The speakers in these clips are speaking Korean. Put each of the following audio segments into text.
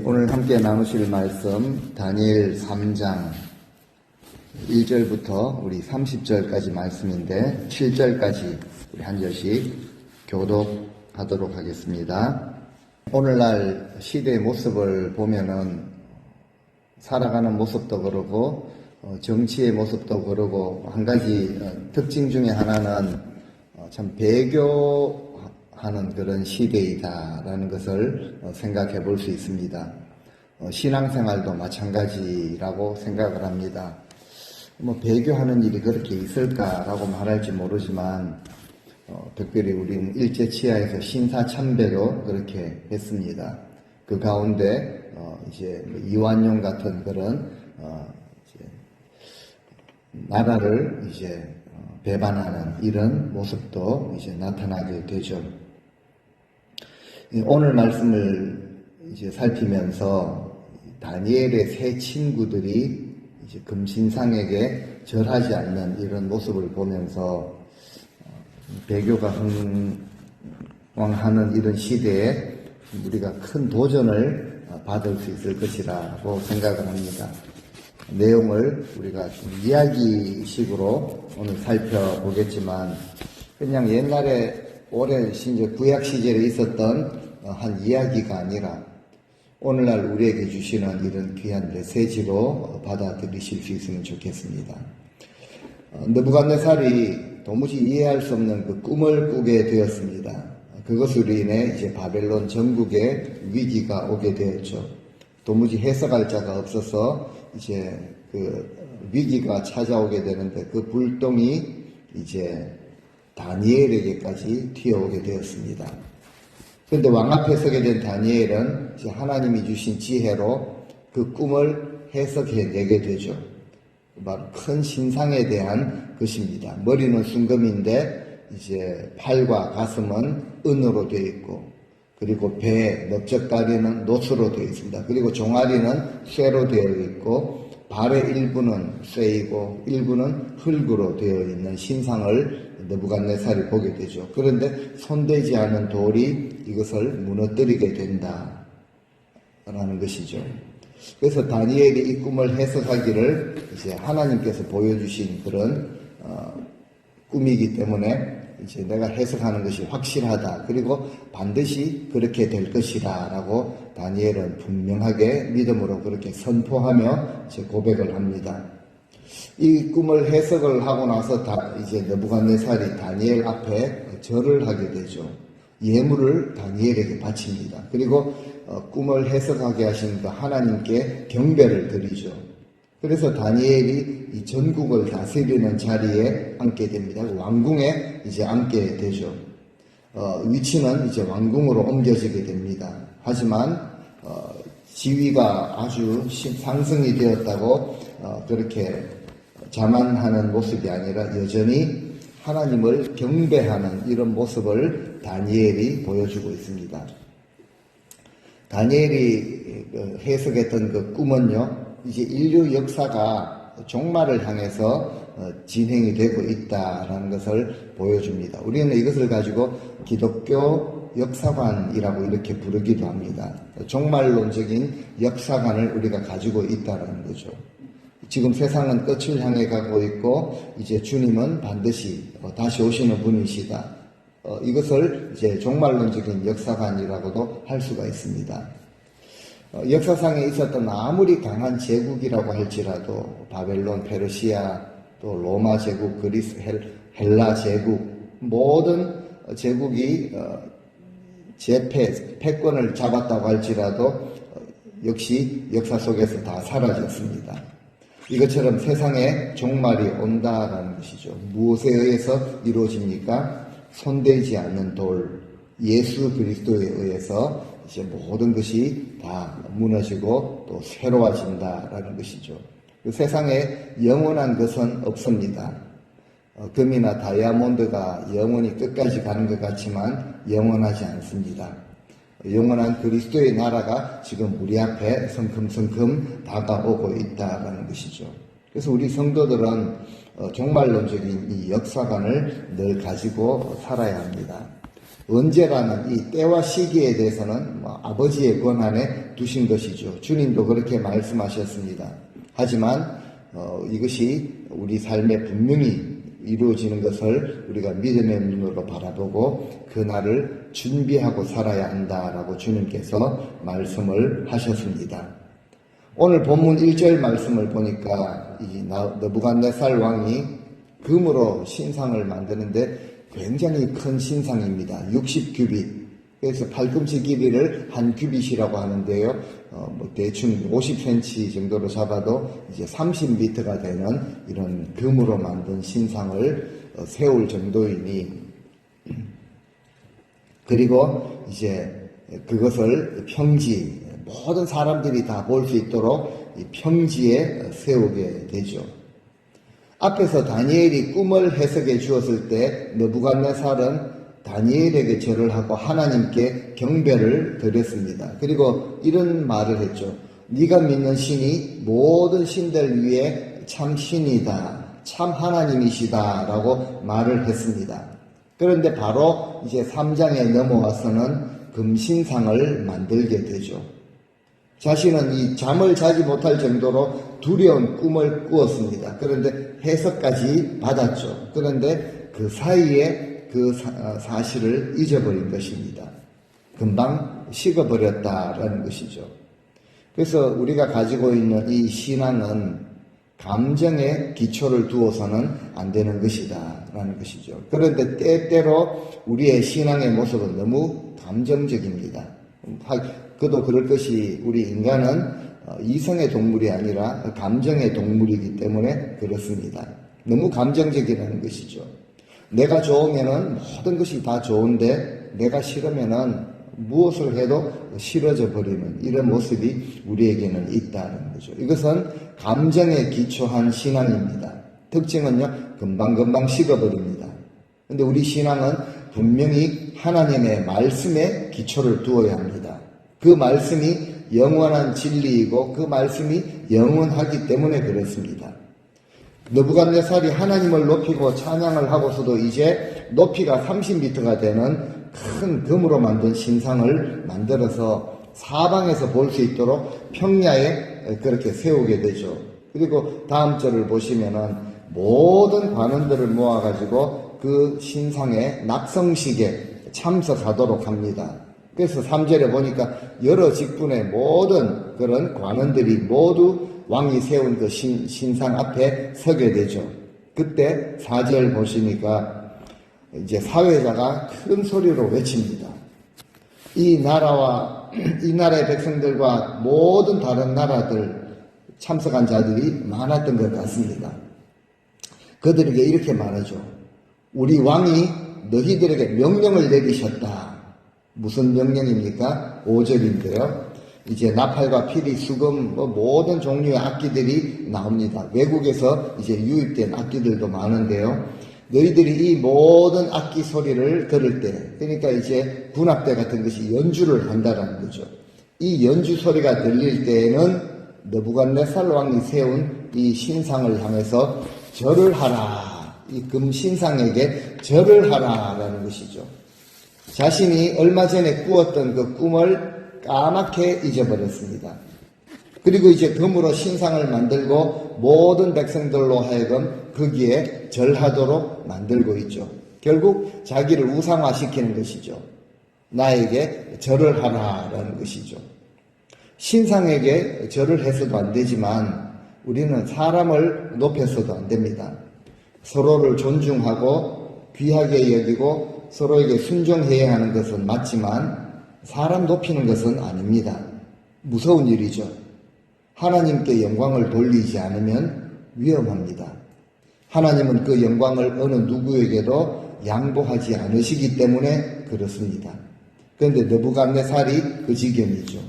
오늘 함께 나누실 말씀 다니엘 3장 1절부터 우리 30절까지 말씀인데 7절까지 우리 한 절씩 교독하도록 하겠습니다. 오늘날 시대의 모습을 보면은 살아가는 모습도 그러고 정치의 모습도 그러고 한 가지 특징 중에 하나는 참 배교하는 그런 시대이다라는 것을 생각해 볼 수 있습니다. 신앙생활도 마찬가지라고 생각을 합니다. 배교하는 일이 그렇게 있을까라고 말할지 모르지만 특별히 우리는 일제치하에서 신사참배로 그렇게 했습니다. 그 가운데 이제 이완용 같은 그런 이제 나라를 이제 배반하는 이런 모습도 이제 나타나게 되죠. 오늘 말씀을 이제 살피면서 다니엘의 세 친구들이 이제 금신상에게 절하지 않는 이런 모습을 보면서 배교가 흥왕하는 이런 시대에 우리가 큰 도전을 받을 수 있을 것이라고 생각을 합니다. 내용을 우리가 좀 이야기식으로 오늘 살펴보겠지만 그냥 옛날에 오랜 구약 시절에 있었던 한 이야기가 아니라 오늘날 우리에게 주시는 이런 귀한 메시지로 받아들이실 수 있으면 좋겠습니다. 느부갓네살이 도무지 이해할 수 없는 그 꿈을 꾸게 되었습니다. 그것으로 인해 이제 바벨론 전국에 위기가 오게 되었죠. 도무지 해석할 자가 없어서 이제 그 위기가 찾아오게 되는데 그 불똥이 이제 다니엘에게까지 튀어오게 되었습니다. 그런데 왕 앞에 서게 된 다니엘은 이제 하나님이 주신 지혜로 그 꿈을 해석해내게 되죠. 바로 큰 신상에 대한 것입니다. 머리는 순금인데 이제 팔과 가슴은 은으로 되어 있고 그리고 배, 넓적다리는 노수로 되어 있습니다. 그리고 종아리는 쇠로 되어 있고 발의 일부는 쇠이고 일부는 흙으로 되어 있는 신상을 느부갓네살이 보게 되죠. 그런데 손대지 않은 돌이 이것을 무너뜨리게 된다라는 것이죠. 그래서 다니엘이 이 꿈을 해석하기를 이제 하나님께서 보여주신 그런 꿈이기 때문에 이제 내가 해석하는 것이 확실하다. 그리고 반드시 그렇게 될 것이다. 라고 다니엘은 분명하게 믿음으로 그렇게 선포하며 이제 고백을 합니다. 이 꿈을 해석을 하고 나서 이제 느부갓네살이 다니엘 앞에 절을 하게 되죠. 예물을 다니엘에게 바칩니다. 그리고 꿈을 해석하게 하신 그 하나님께 경배를 드리죠. 그래서 다니엘이 이 전국을 다스리는 자리에 앉게 됩니다. 왕궁에 이제 앉게 되죠. 위치는 이제 왕궁으로 옮겨지게 됩니다. 하지만 지위가 아주 상승이 되었다고 그렇게 자만하는 모습이 아니라 여전히 하나님을 경배하는 이런 모습을 다니엘이 보여주고 있습니다. 다니엘이 해석했던 그 꿈은요, 이제 인류 역사가 종말을 향해서 진행이 되고 있다라는 것을 보여줍니다. 우리는 이것을 가지고 기독교 역사관이라고 이렇게 부르기도 합니다. 종말론적인 역사관을 우리가 가지고 있다라는 거죠. 지금 세상은 끝을 향해 가고 있고 이제 주님은 반드시 다시 오시는 분이시다. 이것을 이제 종말론적인 역사관이라고도 할 수가 있습니다. 역사상에 있었던 아무리 강한 제국이라고 할지라도 바벨론, 페르시아, 또 로마 제국, 그리스, 헬라 제국 모든 제국이 패권을 잡았다고 할지라도 역시 역사 속에서 다 사라졌습니다. 이것처럼 세상에 종말이 온다라는 것이죠. 무엇에 의해서 이루어집니까? 손대지 않는 돌, 예수 그리스도에 의해서 이제 모든 것이 다 무너지고 또 새로워진다라는 것이죠. 그 세상에 영원한 것은 없습니다. 금이나 다이아몬드가 영원히 끝까지 가는 것 같지만 영원하지 않습니다. 영원한 그리스도의 나라가 지금 우리 앞에 성큼성큼 다가오고 있다는 것이죠. 그래서 우리 성도들은 종말론적인 이 역사관을 늘 가지고 살아야 합니다. 언제라는 이 때와 시기에 대해서는 아버지의 권한에 두신 것이죠. 주님도 그렇게 말씀하셨습니다. 하지만 이것이 우리 삶에 분명히 이루어지는 것을 우리가 믿음의 눈으로 바라보고 그날을 준비하고 살아야 한다라고 주님께서 말씀을 하셨습니다. 오늘 본문 1절 말씀을 보니까 이 느부갓네살 왕이 금으로 신상을 만드는데 굉장히 큰 신상입니다. 60규빗. 그래서 팔꿈치 길이를 한 규빗이라고 하는데요. 대충 50cm 정도로 잡아도 이제 30m가 되는 이런 금으로 만든 신상을 세울 정도이니, 그리고 이제 그것을 평지, 모든 사람들이 다 볼 수 있도록 이 평지에 세우게 되죠. 앞에서 다니엘이 꿈을 해석해 주었을 때 느부갓네살은 다니엘에게 절을 하고 하나님께 경배를 드렸습니다. 그리고 이런 말을 했죠. 네가 믿는 신이 모든 신들 위에 참 신이다, 참 하나님이시다 라고 말을 했습니다. 그런데 바로 이제 3장에 넘어와서는 금신상을 만들게 되죠. 자신은 이 잠을 자지 못할 정도로 두려운 꿈을 꾸었습니다. 그런데 해석까지 받았죠. 그런데 그 사이에 그 사실을 잊어버린 것입니다. 금방 식어버렸다라는 것이죠. 그래서 우리가 가지고 있는 이 신앙은 감정에 기초를 두어서는 안 되는 것이다 라는 것이죠. 그런데 때때로 우리의 신앙의 모습은 너무 감정적입니다. 그도 그럴 것이, 우리 인간은 이성의 동물이 아니라 감정의 동물이기 때문에 그렇습니다. 너무 감정적이라는 것이죠. 내가 좋으면은 모든 것이 다 좋은데 내가 싫으면은 무엇을 해도 싫어져 버리는 이런 모습이 우리에게는 있다는 거죠. 이것은 감정에 기초한 신앙입니다. 특징은요, 금방금방 식어버립니다. 근데 우리 신앙은 분명히 하나님의 말씀에 기초를 두어야 합니다. 그 말씀이 영원한 진리이고 그 말씀이 영원하기 때문에 그렇습니다. 느부갓네살이 하나님을 높이고 찬양을 하고서도 이제 높이가 30m가 되는 큰 금으로 만든 신상을 만들어서 사방에서 볼 수 있도록 평야에 그렇게 세우게 되죠. 그리고 다음 절을 보시면은 모든 관원들을 모아가지고 그 신상의 낙성식에 참석하도록 합니다. 그래서 3절에 보니까 여러 직분의 모든 그런 관원들이 모두 왕이 세운 그 신상 앞에 서게 되죠. 그때 4절 보시니까 이제 사회자가 큰 소리로 외칩니다. 이 나라의 백성들과 모든 다른 나라들 참석한 자들이 많았던 것 같습니다. 그들에게 이렇게 말하죠. 우리 왕이 너희들에게 명령을 내리셨다. 무슨 명령입니까? 5절인데요. 이제 나팔과 피리, 수금, 모든 종류의 악기들이 나옵니다. 외국에서 이제 유입된 악기들도 많은데요. 너희들이 이 모든 악기 소리를 들을 때, 그러니까 이제 군악대 같은 것이 연주를 한다라는 거죠. 이 연주 소리가 들릴 때에는 느부갓네살 왕이 세운 이 신상을 향해서 절을 하라. 이 금신상에게 절을 하라라는 것이죠. 자신이 얼마 전에 꾸었던 그 꿈을 까맣게 잊어버렸습니다. 그리고 이제 금으로 신상을 만들고 모든 백성들로 하여금 거기에 절하도록 만들고 있죠. 결국 자기를 우상화시키는 것이죠. 나에게 절을 하라라는 것이죠. 신상에게 절을 해서도 안 되지만 우리는 사람을 높여서도 안 됩니다. 서로를 존중하고 귀하게 여기고 서로에게 순종해야 하는 것은 맞지만 사람 높이는 것은 아닙니다. 무서운 일이죠. 하나님께 영광을 돌리지 않으면 위험합니다. 하나님은 그 영광을 어느 누구에게도 양보하지 않으시기 때문에 그렇습니다. 그런데 느부갓네살이 그 지경이죠.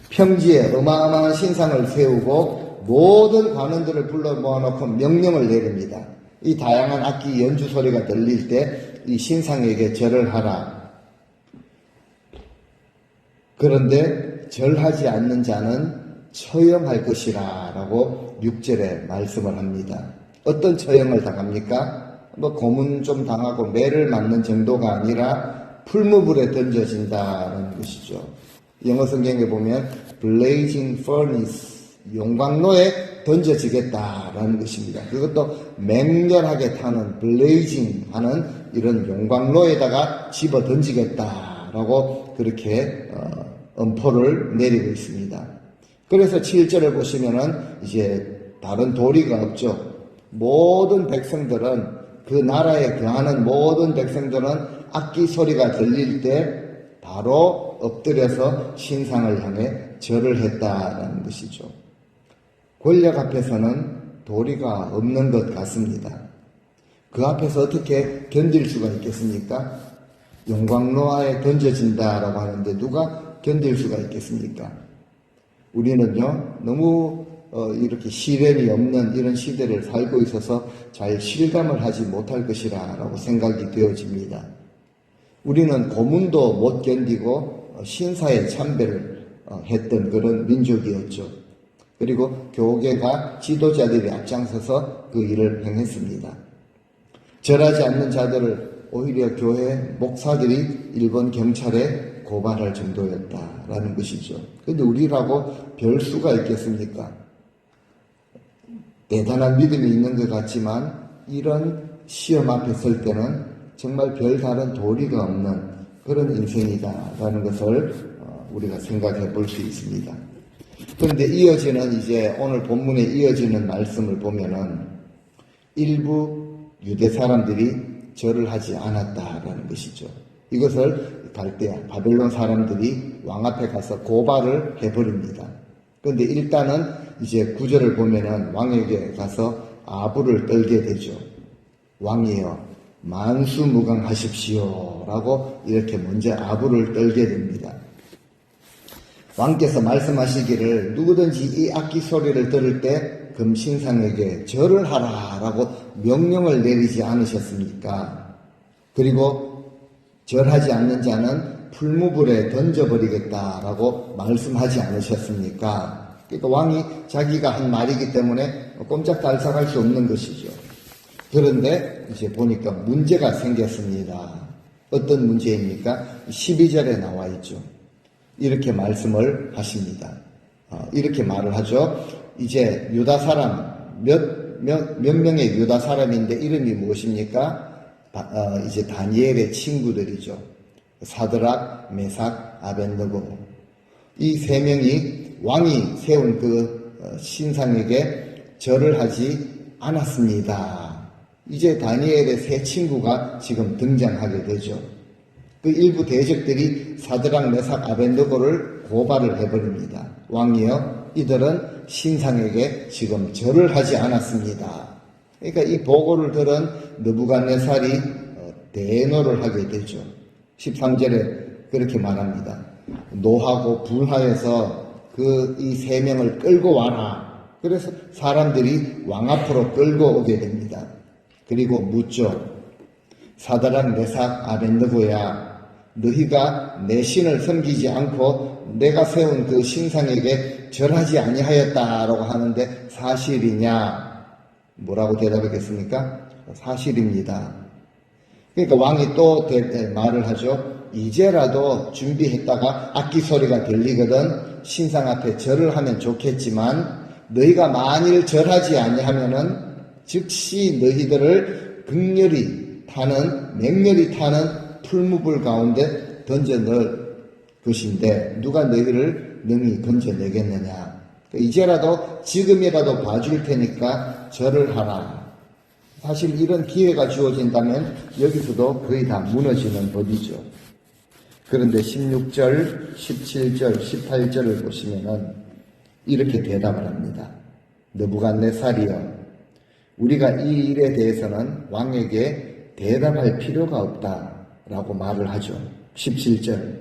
평지에 어마어마한 신상을 세우고 모든 관원들을 불러 모아놓고 명령을 내립니다. 이 다양한 악기 연주 소리가 들릴 때 이 신상에게 절을 하라. 그런데 절하지 않는 자는 처형할 것이라 라고 6절에 말씀을 합니다. 어떤 처형을 당합니까? 고문 좀 당하고 매를 맞는 정도가 아니라 풀무불에 던져진다는 것이죠. 영어 성경에 보면 blazing furnace, 용광로에 던져지겠다라는 것입니다. 그것도 맹렬하게 타는 blazing 하는 이런 용광로에다가 집어 던지겠다라고 그렇게 엄포를 내리고 있습니다. 그래서 7절을 보시면은 이제 다른 도리가 없죠. 모든 백성들은, 그 나라에 거하는 모든 백성들은 악기 소리가 들릴 때 바로 엎드려서 신상을 향해 절을 했다라는 것이죠. 권력 앞에서는 도리가 없는 것 같습니다. 그 앞에서 어떻게 견딜 수가 있겠습니까? 용광로에 던져진다라고 하는데 누가 견딜 수가 있겠습니까? 우리는요, 너무 이렇게 시련이 없는 이런 시대를 살고 있어서 잘 실감을 하지 못할 것이라고 생각이 되어집니다. 우리는 고문도 못 견디고 신사에 참배를 했던 그런 민족이었죠. 그리고 교계가 지도자들이 앞장서서 그 일을 행했습니다. 절하지 않는 자들을 오히려 교회 목사들이 일본 경찰에 고발할 정도였다라는 것이죠. 그런데 우리라고 별 수가 있겠습니까? 대단한 믿음이 있는 것 같지만 이런 시험 앞에 설 때는 정말 별다른 도리가 없는 그런 인생이다라는 것을 우리가 생각해 볼 수 있습니다. 그런데 이어지는 이제 오늘 본문에 이어지는 말씀을 보면은 일부 유대 사람들이 절을 하지 않았다라는 것이죠. 이것을 갈대아 바벨론 사람들이 왕 앞에 가서 고발을 해버립니다. 그런데 일단은 이제 9절을 보면은 왕에게 가서 아부를 떨게 되죠. 왕이여 만수무강하십시오 라고 이렇게 먼저 아부를 떨게 됩니다. 왕께서 말씀하시기를 누구든지 이 악기 소리를 들을 때 금신상에게 절을 하라 라고 명령을 내리지 않으셨습니까? 그리고 절하지 않는 자는 풀무불에 던져버리겠다라고 말씀하지 않으셨습니까? 그러니까 왕이 자기가 한 말이기 때문에 꼼짝달싹할 수 없는 것이죠. 그런데 이제 보니까 문제가 생겼습니다. 어떤 문제입니까? 12절에 나와 있죠. 이렇게 말씀을 하십니다. 이렇게 말을 하죠. 이제 유다 사람 몇 명의 유다 사람인데 이름이 무엇입니까? 이제 다니엘의 친구들이죠. 사드락, 메삭, 아벤느고. 이 세 명이 왕이 세운 그 신상에게 절을 하지 않았습니다. 이제 다니엘의 세 친구가 지금 등장하게 되죠. 그 일부 대적들이 사드락, 메삭, 아벤느고를 고발을 해버립니다. 왕이여, 이들은 신상에게 지금 절을 하지 않았습니다. 그러니까 이 보고를 들은 느부갓네살이 대노를 하게 되죠. 13절에 그렇게 말합니다. 노하고 불하여서 이 세 명을 끌고 와라. 그래서 사람들이 왕 앞으로 끌고 오게 됩니다. 그리고 묻죠. 사드락, 메삭, 아벤느고야, 너희가 내 신을 섬기지 않고 내가 세운 그 신상에게 절하지 아니하였다라고 하는데 사실이냐? 뭐라고 대답하겠습니까? 사실입니다. 그러니까 왕이 또 말을 하죠. 이제라도 준비했다가 악기 소리가 들리거든 신상 앞에 절을 하면 좋겠지만 너희가 만일 절하지 아니하면은 즉시 너희들을 맹렬히 타는 풀무불 가운데 던져 넣을 것인데 누가 너희를 능히 건져내겠느냐. 이제라도 지금이라도 봐줄 테니까 절을 하라. 사실 이런 기회가 주어진다면 여기서도 거의 다 무너지는 법이죠. 그런데 16절, 17절, 18절을 보시면은 이렇게 대답을 합니다. 느부갓네살이여, 우리가 이 일에 대해서는 왕에게 대답할 필요가 없다라고 말을 하죠. 17절,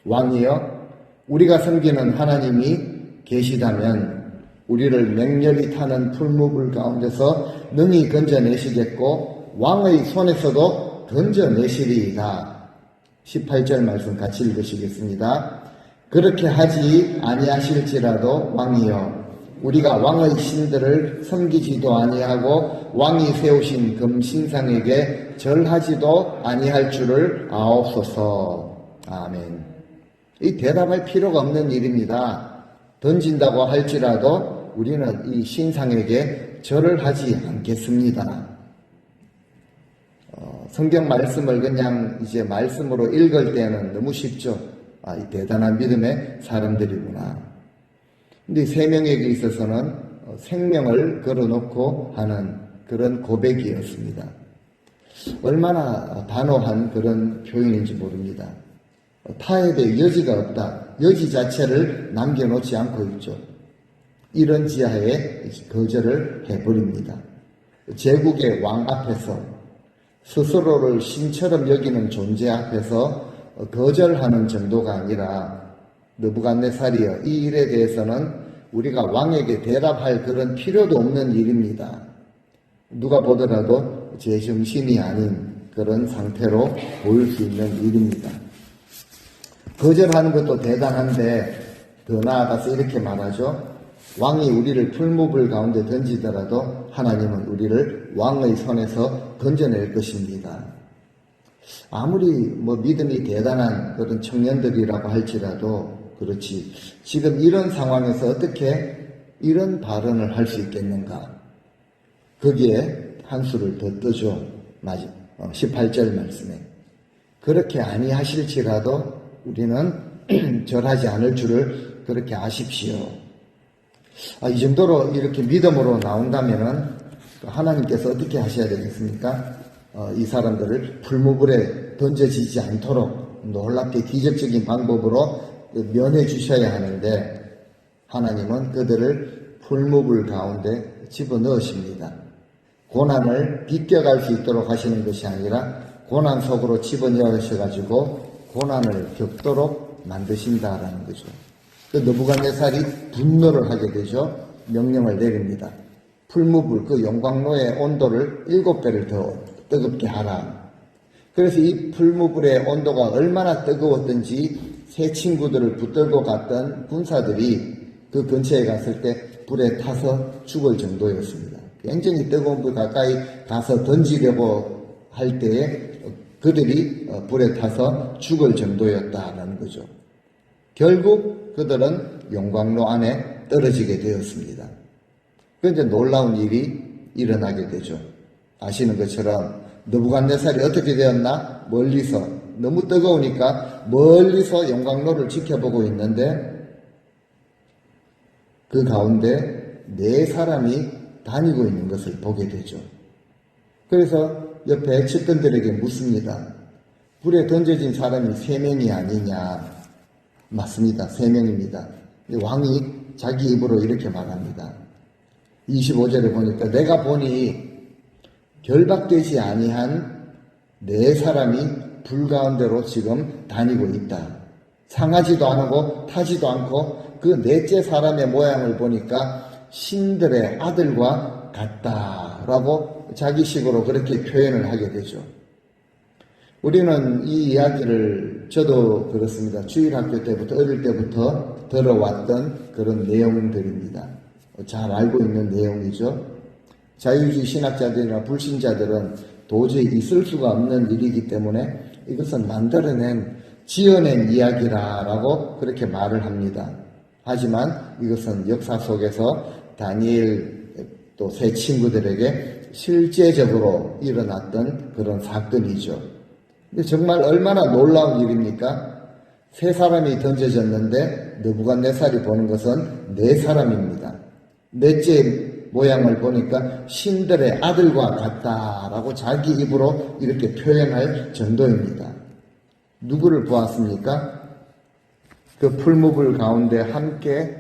왕이여, 우리가 섬기는 하나님이 계시다면 우리를 맹렬히 타는 풀무불 가운데서 능히 건져내시겠고 왕의 손에서도 건져내시리이다. 18절 말씀 같이 읽으시겠습니다. 그렇게 하지 아니하실지라도 왕이여, 우리가 왕의 신들을 섬기지도 아니하고 왕이 세우신 금신상에게 절하지도 아니할 줄을 아옵소서. 아멘. 이 대답할 필요가 없는 일입니다. 던진다고 할지라도 우리는 이 신상에게 절을 하지 않겠습니다. 성경 말씀을 그냥 이제 말씀으로 읽을 때는 너무 쉽죠. 이 대단한 믿음의 사람들이구나. 근데 세 명에게 있어서는 생명을 걸어놓고 하는 그런 고백이었습니다. 얼마나 단호한 그런 표현인지 모릅니다. 타에 대해 여지가 없다. 여지 자체를 남겨놓지 않고 있죠. 이런 지하에 거절을 해버립니다. 제국의 왕 앞에서 스스로를 신처럼 여기는 존재 앞에서 거절하는 정도가 아니라 느부갓네살이여, 이 일에 대해서는 우리가 왕에게 대답할 그런 필요도 없는 일입니다. 누가 보더라도 제정신이 아닌 그런 상태로 보일 수 있는 일입니다. 거절하는 것도 대단한데 더 나아가서 이렇게 말하죠. 왕이 우리를 풀무불 가운데 던지더라도 하나님은 우리를 왕의 손에서 건져낼 것입니다. 아무리 믿음이 대단한 그런 청년들이라고 할지라도 그렇지, 지금 이런 상황에서 어떻게 이런 발언을 할 수 있겠는가? 거기에 한 수를 더 뜨죠. 18절 말씀에. 그렇게 아니하실지라도 우리는 절하지 않을 줄을 그렇게 아십시오. 이 정도로 이렇게 믿음으로 나온다면은 하나님께서 어떻게 하셔야 되겠습니까? 이 사람들을 풀무불에 던져지지 않도록 놀랍게 기적적인 방법으로 면해 주셔야 하는데, 하나님은 그들을 풀무불 가운데 집어넣으십니다. 고난을 비껴갈 수 있도록 하시는 것이 아니라 고난 속으로 집어넣으셔가지고 고난을 겪도록 만드신다라는 거죠. 그 느부갓네살이 분노를 하게 되죠. 명령을 내립니다. 풀무불, 그 용광로의 온도를 7배를 더 뜨겁게 하라. 그래서 이 풀무불의 온도가 얼마나 뜨거웠던지 세 친구들을 붙들고 갔던 군사들이 그 근처에 갔을 때 불에 타서 죽을 정도였습니다. 굉장히 뜨거운 불 가까이 가서 던지려고 할 때에 그들이 불에 타서 죽을 정도였다라는 거죠. 결국 그들은 용광로 안에 떨어지게 되었습니다. 그런데 놀라운 일이 일어나게 되죠. 아시는 것처럼 느부갓네살이 어떻게 되었나? 멀리서, 너무 뜨거우니까 멀리서 용광로를 지켜보고 있는데 그 가운데 4사람이 다니고 있는 것을 보게 되죠. 그래서 옆에 측근들에게 묻습니다. 불에 던져진 사람이 3명이 아니냐? 맞습니다. 3명입니다. 왕이 자기 입으로 이렇게 말합니다. 25절에 보니까 내가 보니 결박되지 아니한 4사람이 불 가운데로 지금 다니고 있다. 상하지도 않고 타지도 않고 그 4째 사람의 모양을 보니까 신들의 아들과 같다라고 자기식으로 그렇게 표현을 하게 되죠. 우리는 이 이야기를, 저도 그렇습니다. 주일학교 때부터, 어릴 때부터 들어왔던 그런 내용들입니다. 잘 알고 있는 내용이죠. 자유주의 신학자들이나 불신자들은 도저히 있을 수가 없는 일이기 때문에 이것은 만들어낸, 지어낸 이야기라고 그렇게 말을 합니다. 하지만 이것은 역사 속에서 다니엘 또 세 친구들에게 실제적으로 일어났던 그런 사건이죠. 근데 정말 얼마나 놀라운 일입니까? 3사람이 던져졌는데 느부갓네살이 보는 것은 4사람입니다. 4째 모양을 보니까 신들의 아들과 같다라고 자기 입으로 이렇게 표현할 정도입니다. 누구를 보았습니까? 그 풀무불 가운데 함께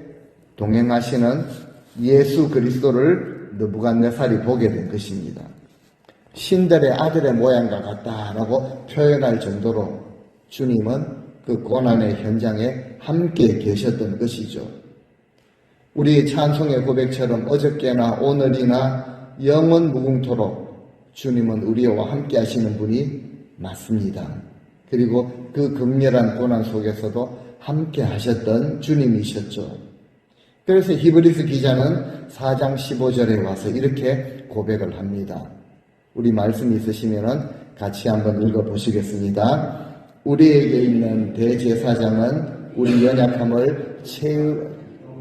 동행하시는 예수 그리스도를 느부갓네살이 보게 된 것입니다. 신들의 아들의 모양과 같다라고 표현할 정도로 주님은 그 고난의 현장에 함께 계셨던 것이죠. 우리 찬송의 고백처럼 어저께나 오늘이나 영원 무궁토록 주님은 우리와 함께 하시는 분이 맞습니다. 그리고 그 극렬한 고난 속에서도 함께 하셨던 주님이셨죠. 그래서 히브리서 기자는 4장 15절에 와서 이렇게 고백을 합니다. 우리 말씀이 있으시면 같이 한번 읽어보시겠습니다. 우리에게 있는 대제사장은 우리 연약함을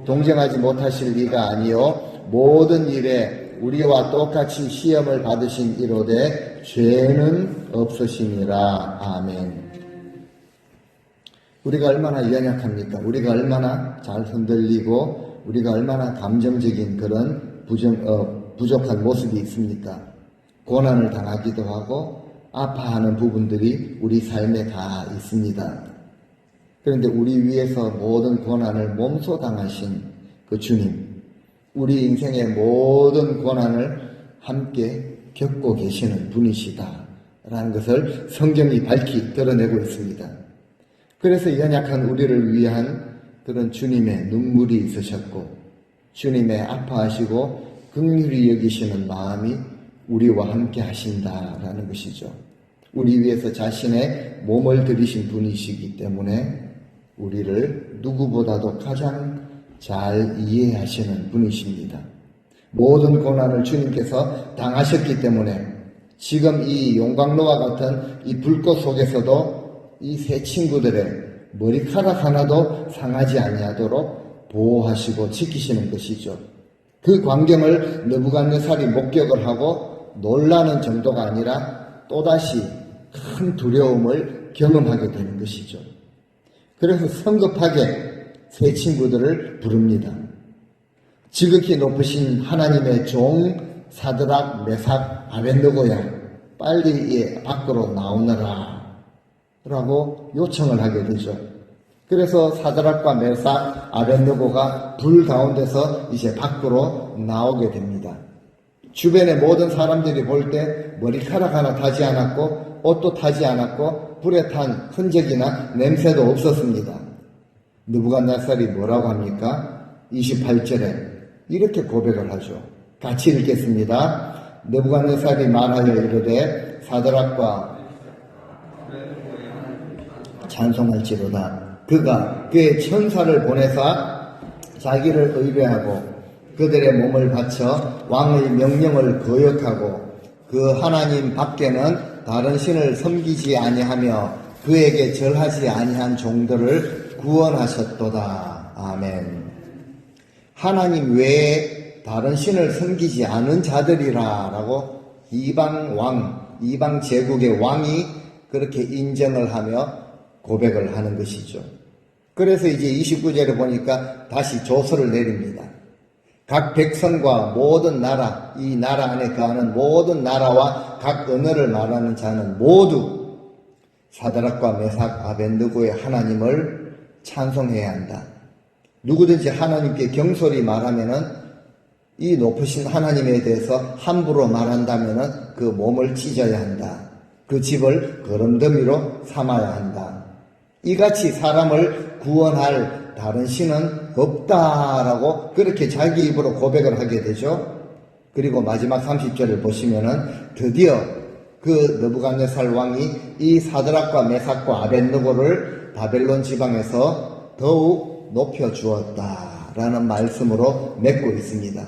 동정하지 못하실 리가 아니요 모든 일에 우리와 똑같이 시험을 받으신 이로되 죄는 없으시니라. 아멘. 우리가 얼마나 연약합니까? 우리가 얼마나 잘 흔들리고 우리가 얼마나 감정적인 그런 부족한 모습이 있습니까? 고난을 당하기도 하고 아파하는 부분들이 우리 삶에 다 있습니다. 그런데 우리 위해서 모든 고난을 몸소 당하신 그 주님, 우리 인생의 모든 고난을 함께 겪고 계시는 분이시다라는 것을 성경이 밝히 드러내고 있습니다. 그래서 연약한 우리를 위한 그런 주님의 눈물이 있으셨고 주님의 아파하시고 긍휼히 여기시는 마음이 우리와 함께 하신다라는 것이죠. 우리 위해서 자신의 몸을 들이신 분이시기 때문에 우리를 누구보다도 가장 잘 이해하시는 분이십니다. 모든 고난을 주님께서 당하셨기 때문에 지금 이 용광로와 같은 이 불꽃 속에서도 이 세 친구들의 머리카락 하나도 상하지 아니하도록 보호하시고 지키시는 것이죠. 그 광경을 느부갓네살이 목격을 하고 놀라는 정도가 아니라 또다시 큰 두려움을 경험하게 되는 것이죠. 그래서 성급하게 세 친구들을 부릅니다. 지극히 높으신 하나님의 종 사드락, 메삭, 아벤느고야 빨리 밖으로 나오너라 라고 요청을 하게 되죠. 그래서 사드락과 메삭, 아벤느고가 불 가운데서 이제 밖으로 나오게 됩니다. 주변의 모든 사람들이 볼 때 머리카락 하나 타지 않았고 옷도 타지 않았고 불에 탄 흔적이나 냄새도 없었습니다. 느부갓네살이 뭐라고 합니까? 28절에 이렇게 고백을 하죠. 같이 읽겠습니다. 느부갓네살이 말하여 이르되 사드락과 찬송할지로다. 그가 그의 천사를 보내사 자기를 의뢰하고 그들의 몸을 바쳐 왕의 명령을 거역하고 그 하나님 밖에는 다른 신을 섬기지 아니하며 그에게 절하지 아니한 종들을 구원하셨도다. 아멘. 하나님 외에 다른 신을 섬기지 않은 자들이라 라고 이방 왕, 이방 제국의 왕이 그렇게 인정을 하며 고백을 하는 것이죠. 그래서 이제 29절에 보니까 다시 조서를 내립니다. 각 백성과 모든 나라, 이 나라 안에 거하는 모든 나라와 각 언어를 말하는 자는 모두 사드락과 메삭, 아벤느고의 하나님을 찬송해야 한다. 누구든지 하나님께 경솔히 말하면은 이 높으신 하나님에 대해서 함부로 말한다면은 그 몸을 찢어야 한다. 그 집을 거름더미로 삼아야 한다. 이같이 사람을 구원할 다른 신은 없다라고 그렇게 자기 입으로 고백을 하게 되죠. 그리고 마지막 30절을 보시면은 드디어 그 느부갓네살 왕이 이 사드락과 메삭과 아벤느고를 바벨론 지방에서 더욱 높여주었다라는 말씀으로 맺고 있습니다.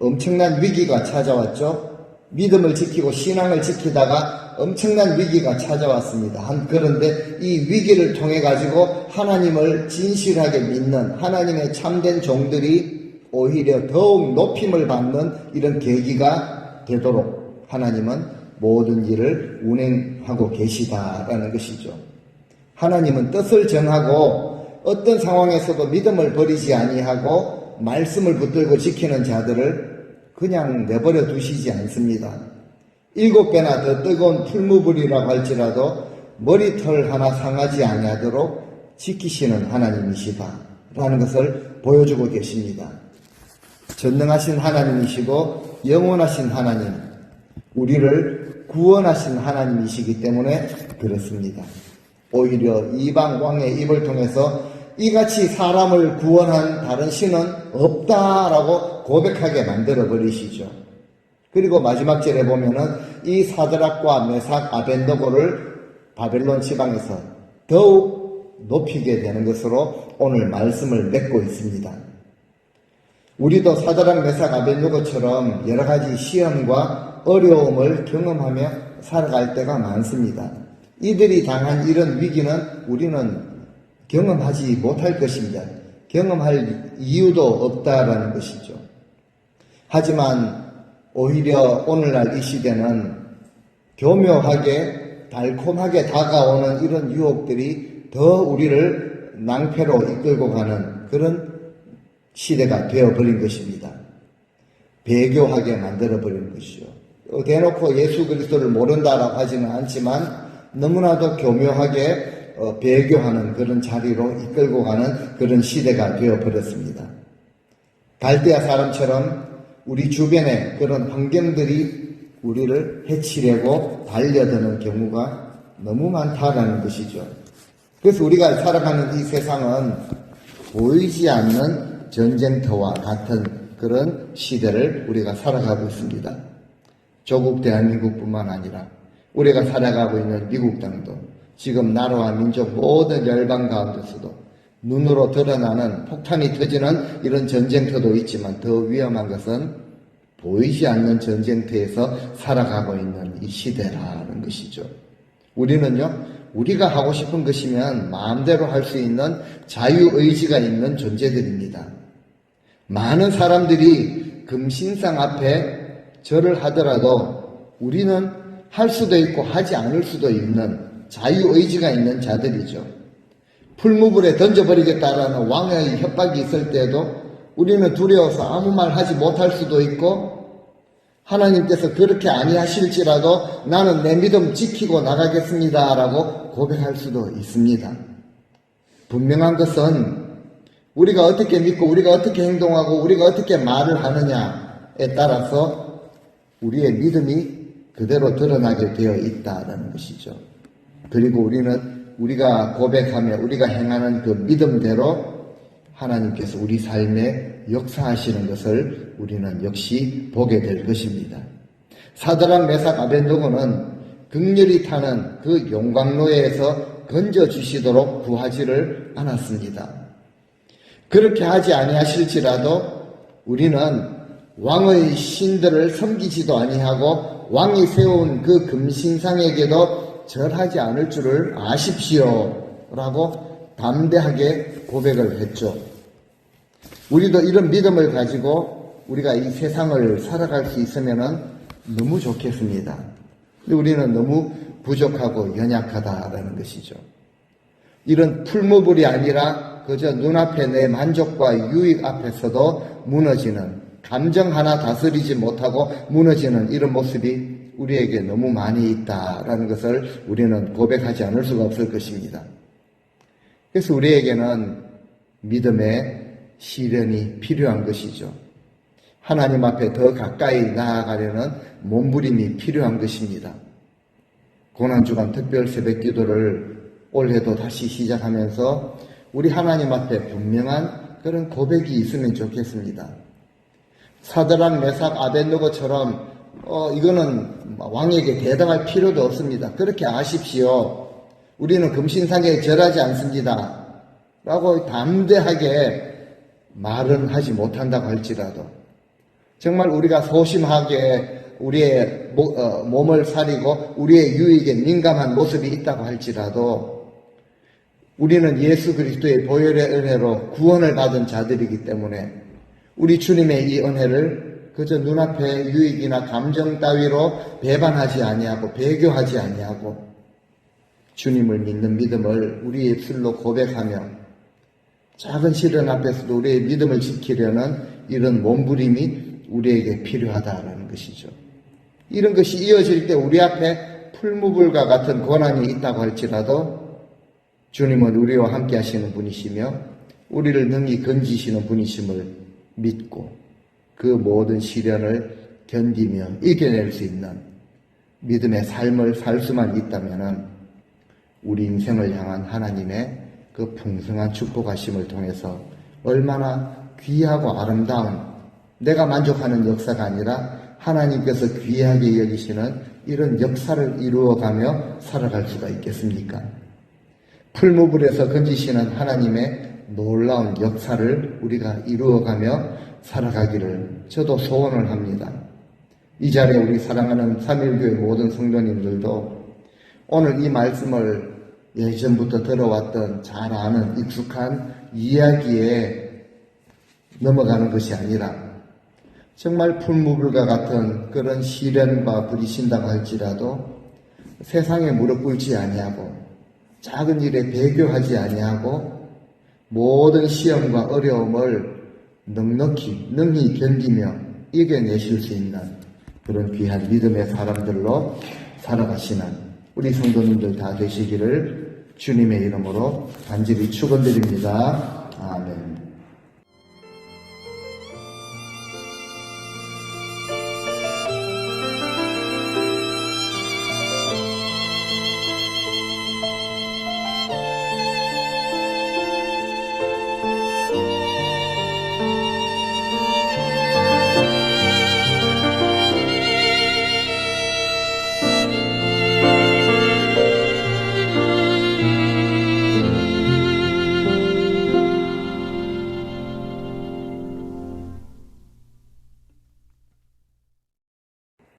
엄청난 위기가 찾아왔죠. 믿음을 지키고 신앙을 지키다가 엄청난 위기가 찾아왔습니다. 그런데 이 위기를 통해 가지고 하나님을 진실하게 믿는 하나님의 참된 종들이 오히려 더욱 높임을 받는 이런 계기가 되도록 하나님은 모든 일을 운행하고 계시다라는 것이죠. 하나님은 뜻을 정하고 어떤 상황에서도 믿음을 버리지 아니하고 말씀을 붙들고 지키는 자들을 그냥 내버려 두시지 않습니다. 7배나 더 뜨거운 풀무불이라고 할지라도 머리털 하나 상하지 아니하도록 지키시는 하나님이시다라는 것을 보여주고 계십니다. 전능하신 하나님이시고 영원하신 하나님, 우리를 구원하신 하나님이시기 때문에 그렇습니다. 오히려 이방 왕의 입을 통해서 이같이 사람을 구원한 다른 신은 없다라고 고백하게 만들어 버리시죠. 그리고 마지막 절에 보면은 이 사드락과 메삭, 아벤느고를 바벨론 지방에서 더욱 높이게 되는 것으로 오늘 말씀을 맺고 있습니다. 우리도 사드락 메삭 아벳느고처럼 여러 가지 시험과 어려움을 경험하며 살아갈 때가 많습니다. 이들이 당한 이런 위기는 우리는 경험하지 못할 것입니다. 경험할 이유도 없다라는 것이죠. 하지만 오히려 오늘날 이 시대는 교묘하게 달콤하게 다가오는 이런 유혹들이 더 우리를 낭패로 이끌고 가는 그런 시대가 되어버린 것입니다. 배교하게 만들어버린 것이죠. 대놓고 예수 그리스도를 모른다라고 하지는 않지만 너무나도 교묘하게 배교하는 그런 자리로 이끌고 가는 그런 시대가 되어버렸습니다. 갈대아 사람처럼 우리 주변에 그런 환경들이 우리를 해치려고 달려드는 경우가 너무 많다라는 것이죠. 그래서 우리가 살아가는 이 세상은 보이지 않는 전쟁터와 같은 그런 시대를 우리가 살아가고 있습니다. 조국 대한민국뿐만 아니라 우리가 살아가고 있는 미국 땅도 지금 나라와 민족 모든 열방 가운데서도 눈으로 드러나는 폭탄이 터지는 이런 전쟁터도 있지만 더 위험한 것은 보이지 않는 전쟁터에서 살아가고 있는 이 시대라는 것이죠. 우리는요, 우리가 하고 싶은 것이면 마음대로 할 수 있는 자유의지가 있는 존재들입니다. 많은 사람들이 금신상 앞에 절을 하더라도 우리는 할 수도 있고 하지 않을 수도 있는 자유의지가 있는 자들이죠. 풀무불에 던져버리겠다라는 왕의 협박이 있을 때에도 우리는 두려워서 아무 말 하지 못할 수도 있고 하나님께서 그렇게 아니하실지라도 나는 내 믿음 지키고 나가겠습니다 라고 고백할 수도 있습니다. 분명한 것은 우리가 어떻게 믿고 우리가 어떻게 행동하고 우리가 어떻게 말을 하느냐에 따라서 우리의 믿음이 그대로 드러나게 되어 있다는 것이죠. 그리고 우리는 우리가 고백하며 우리가 행하는 그 믿음대로 하나님께서 우리 삶에 역사하시는 것을 우리는 역시 보게 될 것입니다. 사드락 메삭 아벳느고는 극렬히 타는 그 용광로에서 건져주시도록 구하지를 않았습니다. 그렇게 하지 아니하실지라도 우리는 왕의 신들을 섬기지도 아니하고 왕이 세운 그 금신상에게도 절하지 않을 줄을 아십시오 라고 담대하게 고백을 했죠. 우리도 이런 믿음을 가지고 우리가 이 세상을 살아갈 수 있으면 너무 좋겠습니다. 근데 우리는 너무 부족하고 연약하다라는 것이죠. 이런 풀무불이 아니라 그저 눈앞에 내 만족과 유익 앞에서도 무너지는, 감정 하나 다스리지 못하고 무너지는 이런 모습이 우리에게 너무 많이 있다라는 것을 우리는 고백하지 않을 수가 없을 것입니다. 그래서 우리에게는 믿음의 시련이 필요한 것이죠. 하나님 앞에 더 가까이 나아가려는 몸부림이 필요한 것입니다. 고난주간 특별 새벽 기도를 올해도 다시 시작하면서 우리 하나님 앞에 분명한 그런 고백이 있으면 좋겠습니다. 사드락 메삭 아벳느고처럼 이거는 왕에게 대당할 필요도 없습니다. 그렇게 아십시오. 우리는 금신상에 절하지 않습니다. 라고 담대하게 말은 하지 못한다고 할지라도 정말 우리가 소심하게 우리의 몸을 사리고 우리의 유익에 민감한 모습이 있다고 할지라도 우리는 예수 그리스도의 보혈의 은혜로 구원을 받은 자들이기 때문에 우리 주님의 이 은혜를 그저 눈앞의 유익이나 감정 따위로 배반하지 아니하고 배교하지 아니하고 주님을 믿는 믿음을 우리의 입술로 고백하며 작은 시련 앞에서도 우리의 믿음을 지키려는 이런 몸부림이 우리에게 필요하다는 것이죠. 이런 것이 이어질 때 우리 앞에 풀무불과 같은 고난이 있다고 할지라도 주님은 우리와 함께 하시는 분이시며 우리를 능히 건지시는 분이심을 믿고 그 모든 시련을 견디며 이겨낼 수 있는 믿음의 삶을 살 수만 있다면 우리 인생을 향한 하나님의 그 풍성한 축복하심을 통해서 얼마나 귀하고 아름다운 내가 만족하는 역사가 아니라 하나님께서 귀하게 여기시는 이런 역사를 이루어가며 살아갈 수가 있겠습니까? 풀무불에서 건지시는 하나님의 놀라운 역사를 우리가 이루어가며 살아가기를 저도 소원을 합니다. 이 자리에 우리 사랑하는 삼일교회 모든 성도님들도 오늘 이 말씀을 예전부터 들어왔던 잘 아는 익숙한 이야기에 넘어가는 것이 아니라 정말 풀무불과 같은 그런 시련과 부딪힌다고 할지라도 세상에 무릎 꿇지 아니하고 작은 일에 배교하지 아니하고 모든 시험과 어려움을 넉넉히 능히 견디며 이겨내실 수 있는 그런 귀한 믿음의 사람들로 살아가시는 우리 성도님들 다 되시기를 주님의 이름으로 간절히 축원드립니다. 아멘.